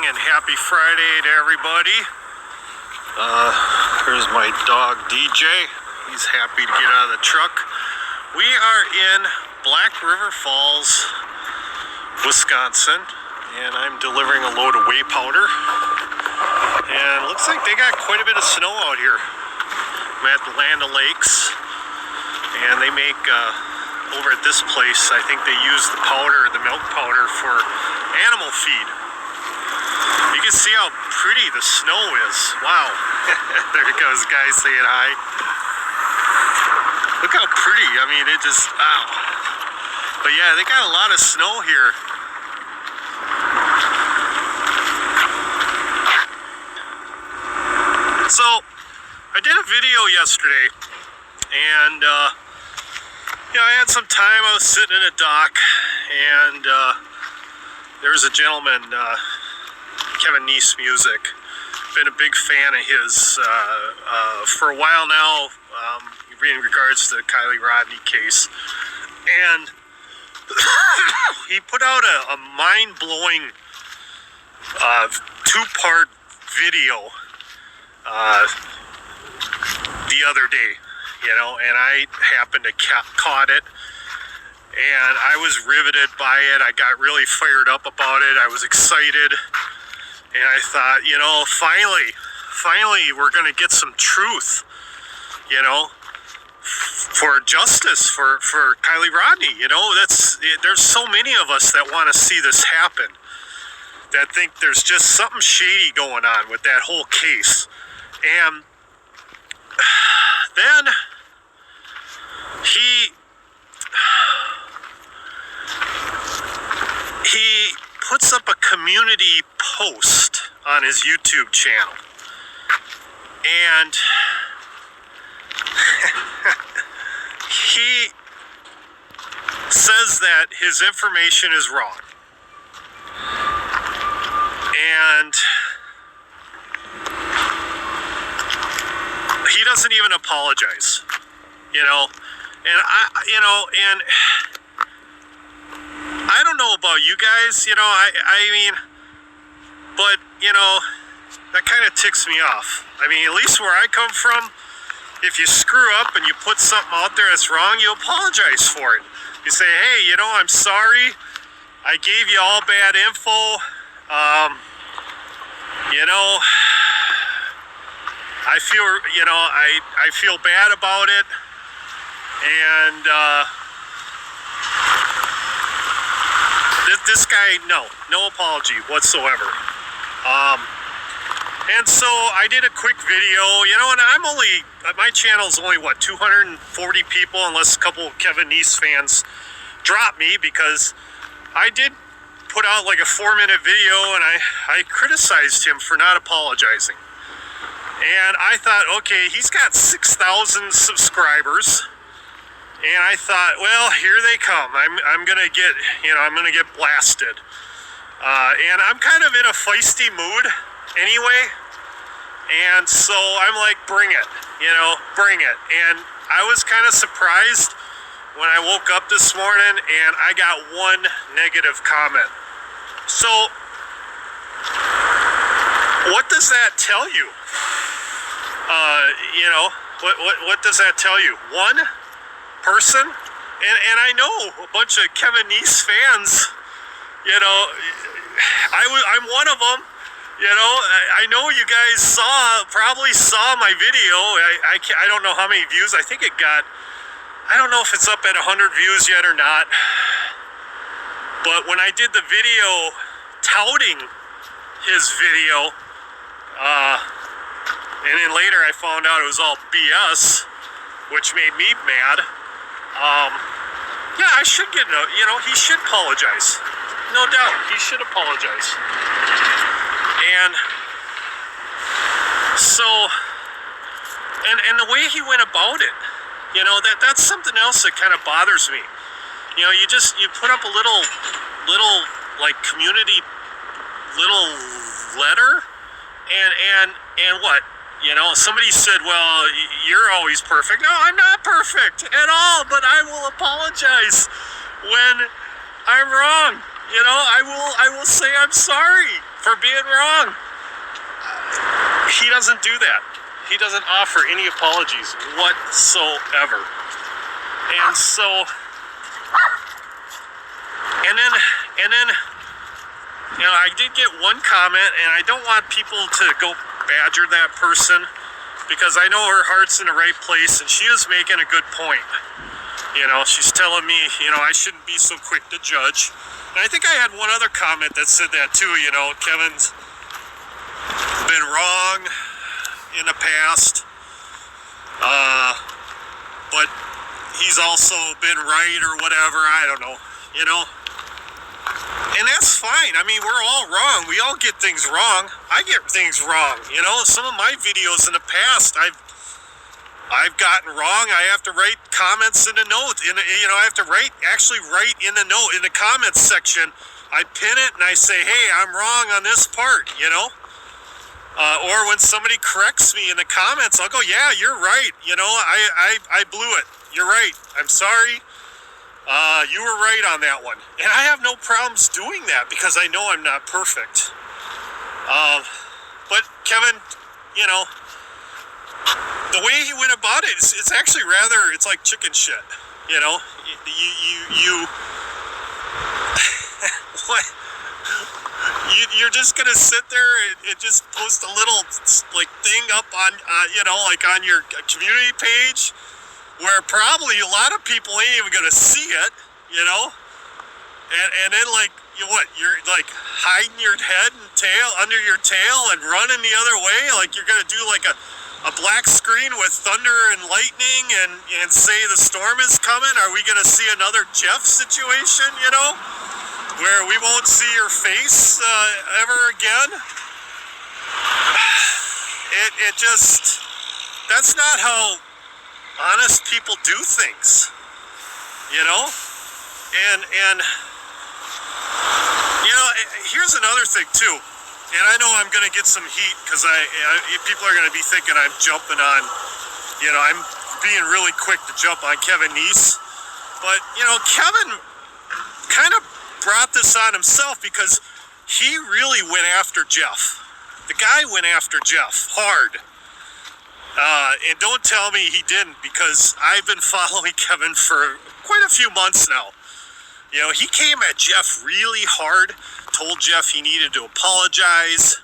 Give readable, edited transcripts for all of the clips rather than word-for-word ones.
morning and happy Friday to everybody. Here's my dog DJ. He's happy to get out of the truck. We are in Black River Falls, Wisconsin, and I'm delivering a load of whey powder. And it looks like they got quite a bit of snow out here. I'm at the Land O'Lakes, and they make over at this place, I think they use the powder, the milk powder, for animal feed. You can see how pretty the snow is. Wow. There goes a guy saying hi. Look how pretty. I mean, it just, wow. But yeah, they got a lot of snow here. So, I did a video yesterday, and I had some time. I was sitting in a dock, and there was a gentleman, Neese music. Been a big fan of his for a while now, in regards to the Kiely Rodni case. And he put out a mind-blowing two-part video the other day, and I happened to caught it, and I was riveted by it. I got really fired up about it. I was excited, and I thought, finally we're going to get some truth, for justice for Kiely Rodni. There's so many of us that want to see this happen, that think there's just something shady going on with that whole case. And then he puts up a community post on his YouTube channel, and he says that his information is wrong, and he doesn't even apologize, and I don't know about you guys, I mean, but, that kind of ticks me off. I mean, at least where I come from, if you screw up and you put something out there that's wrong, you apologize for it. You say, hey, I'm sorry. I gave you all bad info. I feel, I feel bad about it. And, this guy, no apology whatsoever. And so I did a quick video, and my channel's only, 240 people, unless a couple Neese fans drop me, because I did put out like a 4-minute video, and I criticized him for not apologizing. And I thought, okay, he's got 6,000 subscribers. And I thought, well, here they come. I'm gonna get blasted. And I'm kind of in a feisty mood anyway. And so I'm like, bring it, bring it. And I was kind of surprised when I woke up this morning and I got one negative comment. So what does that tell you? What does that tell you? One person, and I know a bunch of Neese fans, I'm one of them, I know you guys probably saw my video. I don't know how many views. I think it got, I don't know if it's up at 100 views yet or not, but when I did the video touting his video, and then later I found out it was all BS, which made me mad. Yeah, I should get he should apologize. No doubt, he should apologize. And so, and the way he went about it, that's something else that kind of bothers me. You put up a little like community little letter, and what? Somebody said, well, you're always perfect. No, I'm not perfect at all, but I will apologize when I'm wrong. I will say I'm sorry for being wrong. He doesn't do that. He doesn't offer any apologies whatsoever. And so, and then, you know, I did get one comment, and I don't want people to go badger that person, because I know her heart's in the right place, and she is making a good point. You know, she's telling me, you know, I shouldn't be so quick to judge. And I think I had one other comment that said that too, you know, Kevin's been wrong in the past, but he's also been right or whatever, I don't know, you know. And that's fine. I mean, we're all wrong. We all get things wrong. I get things wrong, you know. Some of my videos in the past, I've gotten wrong. I have to write comments in the note. You know, I have to actually write in the note, in the comments section. I pin it and I say, hey, I'm wrong on this part, you know. Or when somebody corrects me in the comments, I'll go, yeah, you're right. You know, I blew it. You're right. I'm sorry. You were right on that one. And I have no problems doing that because I know I'm not perfect. But Kevin, you know, the way he went about it, it's actually rather, it's like chicken shit. You know, you what? You're just gonna sit there and just post a little like thing up on you know, like on your community page, where probably a lot of people ain't even gonna see it, you know, and then like you're like hiding your head and tail under your tail and running the other way, like you're gonna do like a black screen with thunder and lightning and say the storm is coming. Are we gonna see another Jeff situation, you know, where we won't see your face ever again? It just, that's not how honest people do things, you know? And you know, here's another thing too, and I know I'm gonna get some heat because people are gonna be thinking I'm jumping on, you know, I'm being really quick to jump on Kevin Neese, but you know, Kevin kind of brought this on himself because he really went after Jeff. The guy went after Jeff hard. And don't tell me he didn't, because I've been following Kevin for quite a few months now. You know, he came at Jeff really hard, told Jeff he needed to apologize,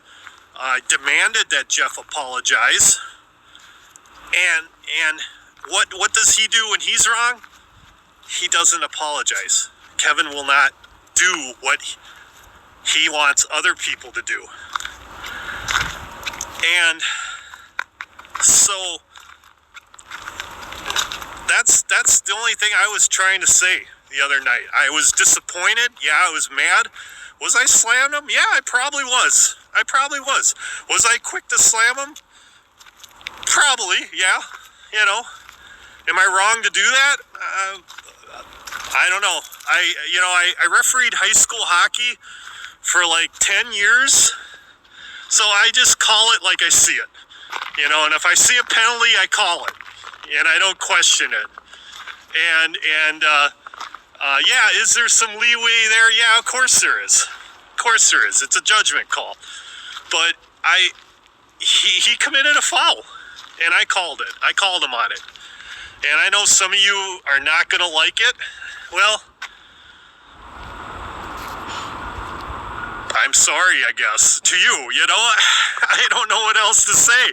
demanded that Jeff apologize. And what does he do when he's wrong? He doesn't apologize. Kevin will not do what he wants other people to do. And so that's the only thing I was trying to say the other night. I was disappointed. Yeah, I was mad. Was I slammed him? Yeah, I probably was. Was I quick to slam him? Probably, yeah. You know, am I wrong to do that? I don't know. I refereed high school hockey for like 10 years. So I just call it like I see it. You know, and if I see a penalty, I call it. And I don't question it. And yeah, is there some leeway there? Yeah, of course there is. Of course there is. It's a judgment call. But he committed a foul. And I called it. I called him on it. And I know some of you are not going to like it. Well, I'm sorry, I guess, to you. You know, I don't know what else to say.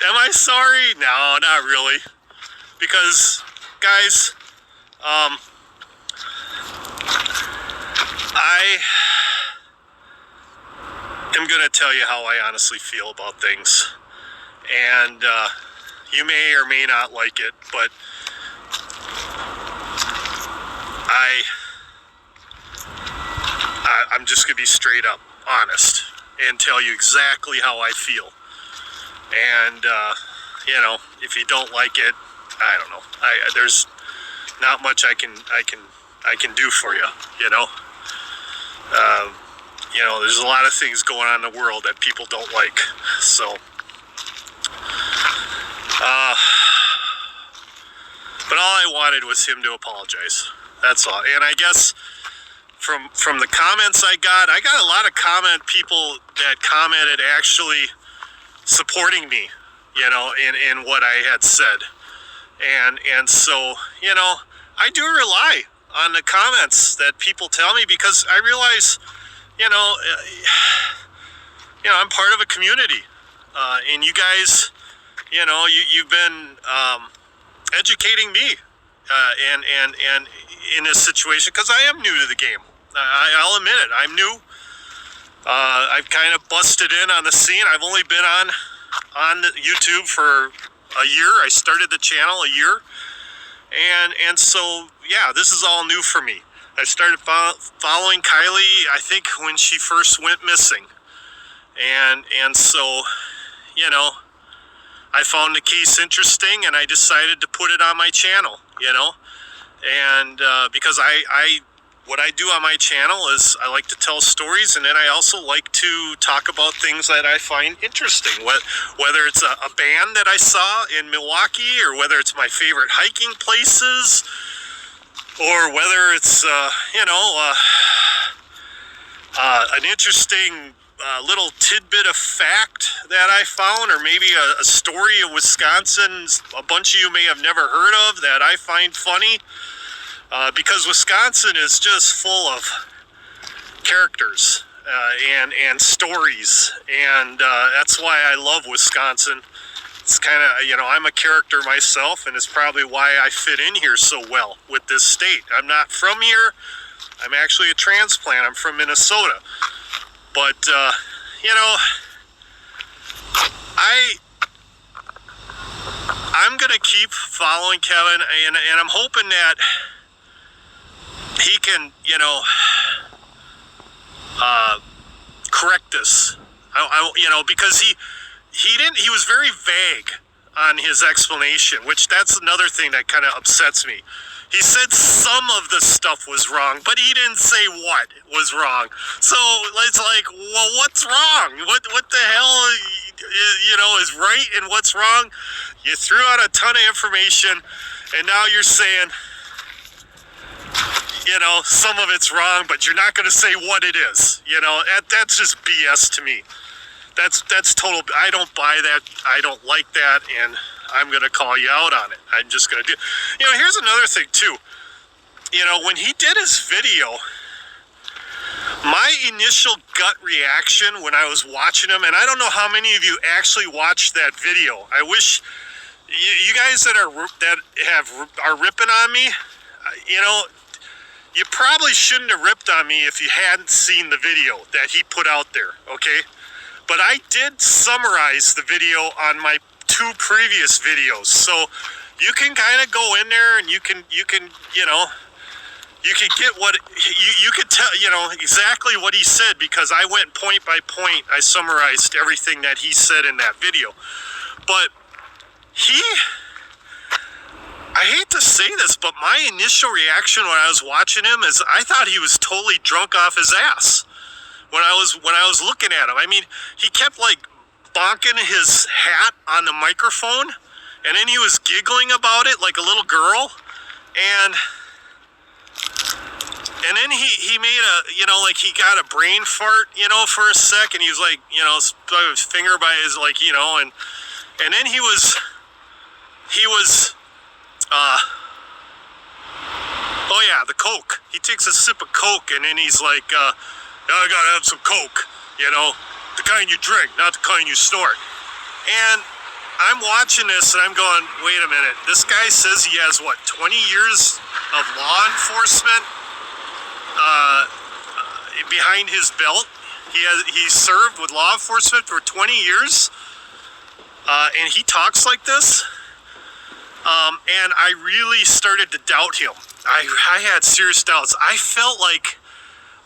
Am I sorry? No, not really. Because, guys, I am going to tell you how I honestly feel about things. And you may or may not like it, but I'm just going to be straight up honest and tell you exactly how I feel. And, you know, if you don't like it, I don't know. There's not much I can do for you, you know. You know, there's a lot of things going on in the world that people don't like. So, but all I wanted was him to apologize. That's all. And I guess from the comments I got a lot of people that commented actually supporting me, in what I had said. And so, I do rely on the comments that people tell me, because I realize, I'm part of a community, and you guys, you've been educating me, and in this situation, because I am new to the game. I'll admit it. I'm new. I've kind of busted in on the scene. I've only been on YouTube for a year. I started the channel a year, and so yeah, this is all new for me. I started following Kiely, I think, when she first went missing, and so, I found the case interesting, and I decided to put it on my channel, and because what I do on my channel is I like to tell stories, and then I also like to talk about things that I find interesting, whether it's a band that I saw in Milwaukee, or whether it's my favorite hiking places, or whether it's an interesting little tidbit of fact that I found, or maybe a story of Wisconsin a bunch of you may have never heard of that I find funny. Because Wisconsin is just full of characters and stories, and that's why I love Wisconsin. It's kind of, I'm a character myself, and it's probably why I fit in here so well with this state. I'm not from here. I'm actually a transplant. I'm from Minnesota. But, I'm going to keep following Kevin, and I'm hoping that he can, correct this. Because he was very vague on his explanation, which that's another thing that kind of upsets me. He said some of the stuff was wrong, but he didn't say what was wrong. So it's like, well, what's wrong? What the hell, is right and what's wrong? You threw out a ton of information, and now you're saying, some of it's wrong, but you're not going to say what it is. That's just BS to me. That's total. I don't buy that. I don't like that, and I'm going to call you out on it. I'm just going to do. Here's another thing too. When he did his video, my initial gut reaction when I was watching him, and I don't know how many of you actually watched that video. I wish you guys that are ripping on me. You probably shouldn't have ripped on me if you hadn't seen the video that he put out there, okay? But I did summarize the video on my 2 previous videos, so you can kind of go in there and you can get what you could tell, exactly what he said, because I went point by point. I summarized everything that he said in that video. But I hate to say this, but my initial reaction when I was watching him is I thought he was totally drunk off his ass when I was looking at him. I mean, he kept like bonking his hat on the microphone, and then he was giggling about it like a little girl, and then he made like he got a brain fart, for a second. He was like, put his finger by his, and then he was oh yeah, the Coke. He takes a sip of Coke, and then he's like, I gotta have some Coke, the kind you drink, not the kind you snort. And I'm watching this, and I'm going, wait a minute. This guy says he has, 20 years of law enforcement behind his belt. He served with law enforcement for 20 years, and he talks like this. And I really started to doubt him. I had serious doubts. I felt like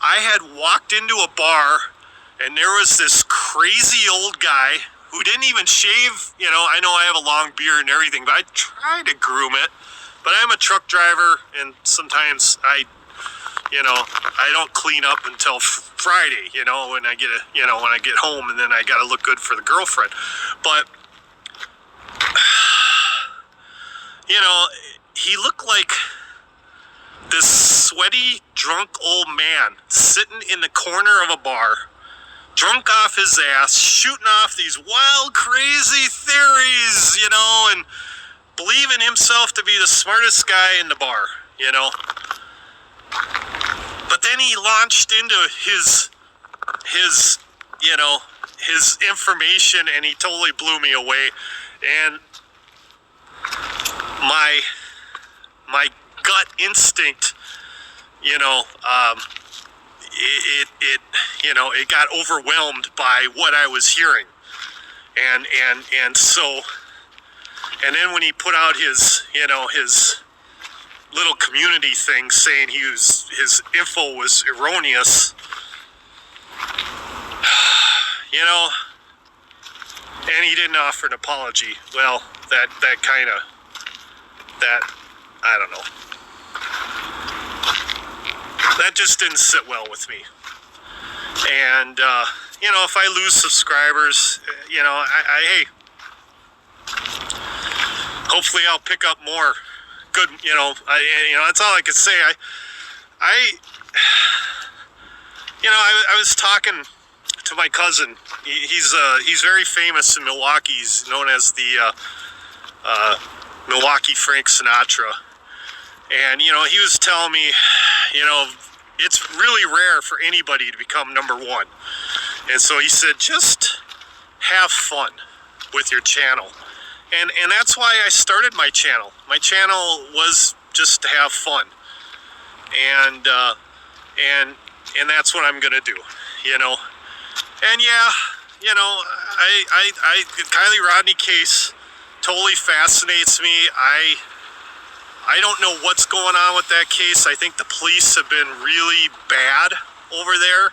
I had walked into a bar, and there was this crazy old guy who didn't even shave. I know I have a long beard and everything, but I try to groom it. But I'm a truck driver, and sometimes I don't clean up until Friday, when I get home, and then I got to look good for the girlfriend. But he looked like this sweaty, drunk old man sitting in the corner of a bar, drunk off his ass, shooting off these wild, crazy theories, you know, and believing himself to be the smartest guy in the bar, you know. But then he launched into his you know, his information, and he totally blew me away. And my gut instinct, you know, it got overwhelmed by what I was hearing, and so, and then when he put out his, you know, his little community thing saying his info was erroneous, you know, and he didn't offer an apology. Well, that kind of, I don't know. That just didn't sit well with me. And, you know, if I lose subscribers, you know, hey, hopefully I'll pick up more good, you know, that's all I could say. I was talking to my cousin. He's very famous in Milwaukee. He's known as the Milwaukee Frank Sinatra. And, you know, he was telling me, you know, it's really rare for anybody to become number one. And so he said, just have fun with your channel. And that's why I started my channel. My channel was just to have fun. And that's what I'm gonna do, you know. And yeah, you know, the Kiely Rodni case totally fascinates me. I don't know what's going on with that case. I think the police have been really bad over there,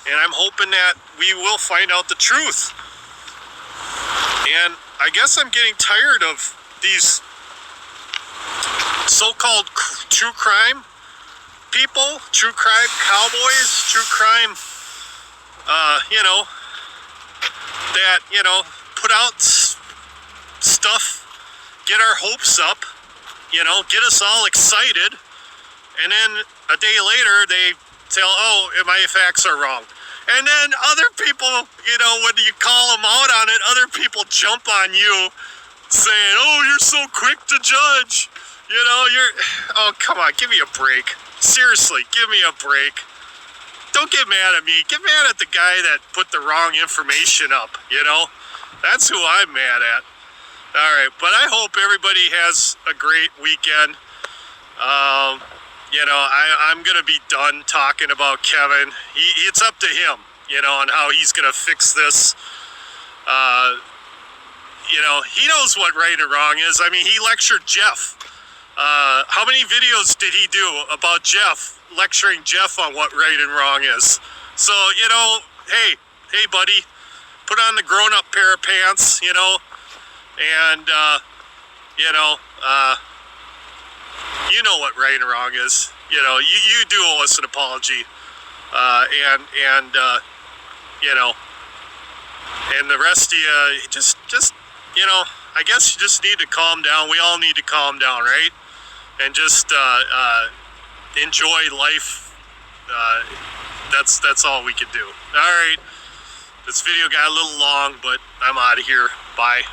and I'm hoping that we will find out the truth. And I guess I'm getting tired of these so-called true crime people, true crime cowboys, true crime, you know, that, you know, put out stuff, get our hopes up, you know, get us all excited, and then a day later they tell, oh, my facts are wrong. And then other people, you know, when you call them out on it, other people jump on you saying, oh, you're so quick to judge. You know, oh, come on, give me a break. Seriously, give me a break. Don't get mad at me. Get mad at the guy that put the wrong information up, you know? That's who I'm mad at. All right, but I hope everybody has a great weekend. You know, I'm going to be done talking about Kevin. It's up to him, you know, on how he's going to fix this. You know, he knows what right and wrong is. I mean, he lectured Jeff. How many videos did he do about Jeff, lecturing Jeff on what right and wrong is? So, you know, hey, buddy, put on the grown-up pair of pants, you know, and, you know what right and wrong is. You know, you do owe us an apology, and you know, and the rest of you, just, you know, I guess you just need to calm down. We all need to calm down, right? And just enjoy life. That's all we can do. All right, this video got a little long, but I'm out of here. Bye.